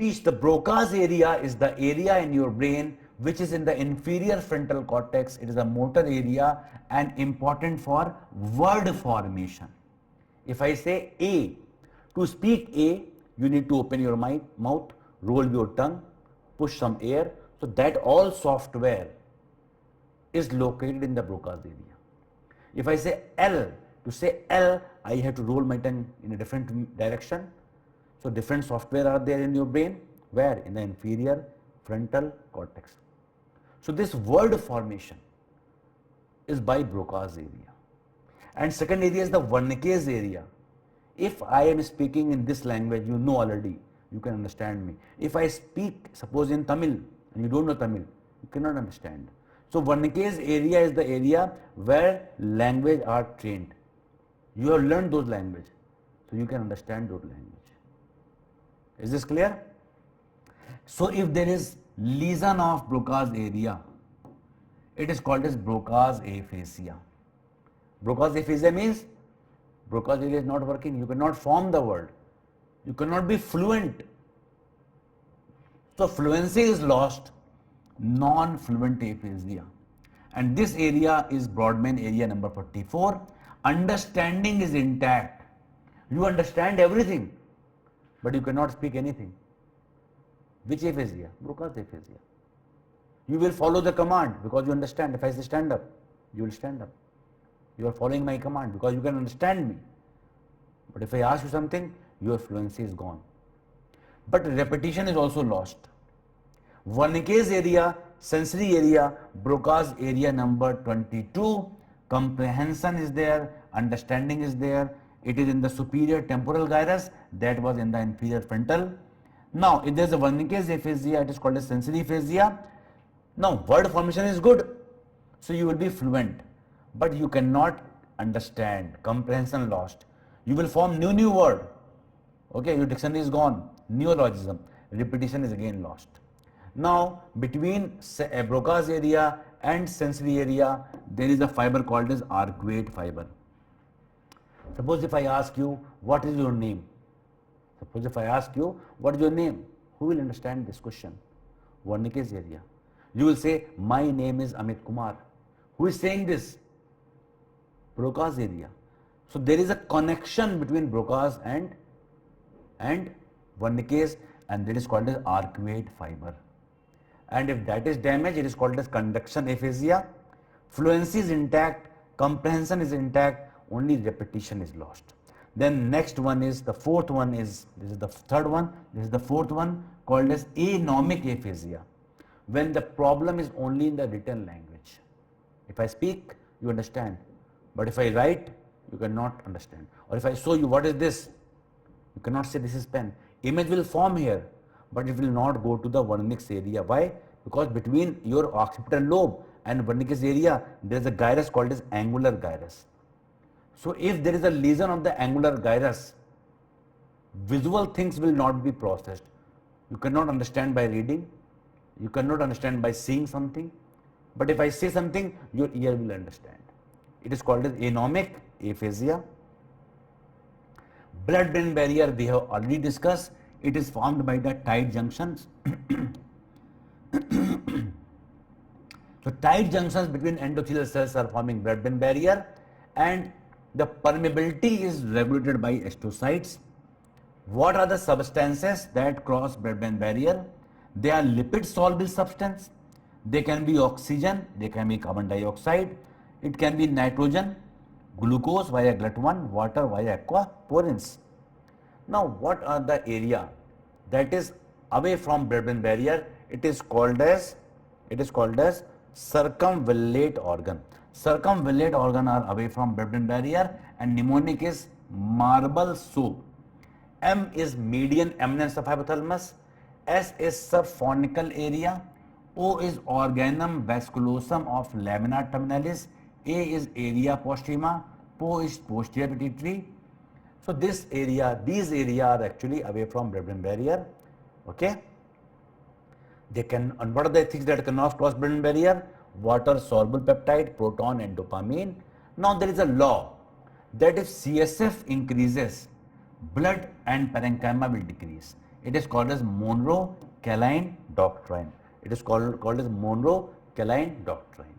speech, the Broca's area is the area in your brain which is in the inferior frontal cortex. It is a motor area and important for word formation. If I say A, to speak A, you need to open your mouth, roll your tongue, push some air. So that all software is located in the Broca's area. If I say L, to say L, I have to roll my tongue in a different direction. So different software are there in your brain. Where? In the inferior frontal cortex. So this word formation is by Broca's area. And second area is the Wernicke's area. If I am speaking in this language, you know already, you can understand me. If I speak, suppose in Tamil, and you don't know Tamil, you cannot understand. So Wernicke's area is the area where language are trained. You have learned those language, so you can understand those language. Is this clear? So if there is lesion of Broca's area, it is called as Broca's aphasia. Broca's aphasia means Broca's area is not working. You cannot form the word. You cannot be fluent. So fluency is lost. Non-fluent aphasia. And this area is Brodmann area number 44. Understanding is intact. You understand everything, but you cannot speak anything. Which aphasia? Broca's aphasia. You will follow the command because you understand. If I say stand up, you will stand up. You are following my command because you can understand me. But if I ask you something, your fluency is gone. But repetition is also lost. Wernicke's area, sensory area, Broca's area number 22, comprehension is there, understanding is there. It is in the superior temporal gyrus, that was in the inferior frontal. Now, if there is a Wernicke's aphasia, it is called as sensory aphasia. Now, word formation is good, so you will be fluent, but you cannot understand, comprehension lost. You will form new word. Okay, your dictionary is gone, neologism, repetition is again lost. Now, between Broca's area and sensory area, there is a fiber called as arcuate fiber. Suppose if I ask you, what is your name? Suppose if I ask you, what is your name? Who will understand this question? Wernicke's area. You will say, my name is Amit Kumar. Who is saying this? Broca's area. So there is a connection between Broca's and Wernicke's, and that is called as arcuate fiber. And if that is damaged, it is called as conduction aphasia. Fluency is intact, comprehension is intact, only repetition is lost. Then next one is, the fourth one is, this is the third one, this is the fourth one, called as anomic aphasia. When the problem is only in the written language. If I speak, you understand. But if I write, you cannot understand. Or if I show you what is this, you cannot say this is pen. Image will form here, but it will not go to the Wernicke's area. Why? Because between your occipital lobe and Wernicke's area, there is a gyrus called as angular gyrus. So if there is a lesion of the angular gyrus, visual things will not be processed. You cannot understand by reading, you cannot understand by seeing something, but if I say something, your ear will understand. It is called as anomic aphasia. Blood-brain barrier we have already discussed. It is formed by the tight junctions. So tight junctions between endothelial cells are forming blood-brain barrier, and the permeability is regulated by astrocytes. What are the substances that cross blood-brain barrier? They are lipid soluble substance. They can be oxygen, they can be carbon dioxide, it can be nitrogen, glucose via GLUT1, water via aquaporins. Now, what are the area that is away from blood-brain barrier? It is called as circumvallate organ. Circumvallate organ are away from blood-brain barrier, and mnemonic is marble soap. M is median eminence of hypothalamus. S is subphonical area. O is organum vasculosum of lamina terminalis. A is area postrema. Po is posterior pituitary. So these areas are actually away from blood-brain barrier. Okay. They can, and what are the things that cannot cross blood-brain barrier? Water soluble peptide, proton and dopamine. Now there is a law that if CSF increases, blood and parenchyma will decrease. It is called as Monroe-Caline doctrine. It is called as Monroe-Caline doctrine.